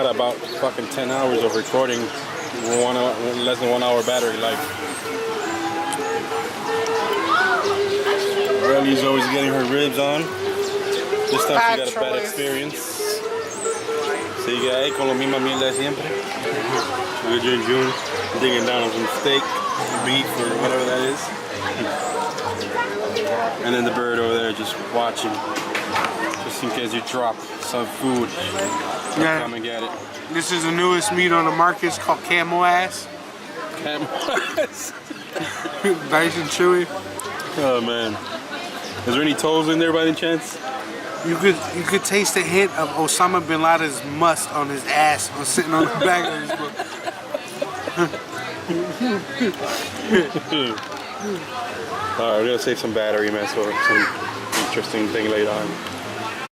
got about fucking 10 hours of recording, less than 1 hour battery life. Riley's always getting her ribs on. This time she got a bad experience. Sigue ahí con la misma mierda de siempre. We're doing June, digging down on some steak, beef, or whatever that is. And then the bird over there just watching. Just in case you drop some food. Yeah. Come and get it. This is the newest meat on the market. It's called camel ass. Camel ass. Nice and chewy. Oh man. Is there any toes in there by any chance? You could taste a hint of Osama bin Laden's must on his ass or sitting on the back of his book. Alright, we're gonna save some battery, man, so some interesting thing later on.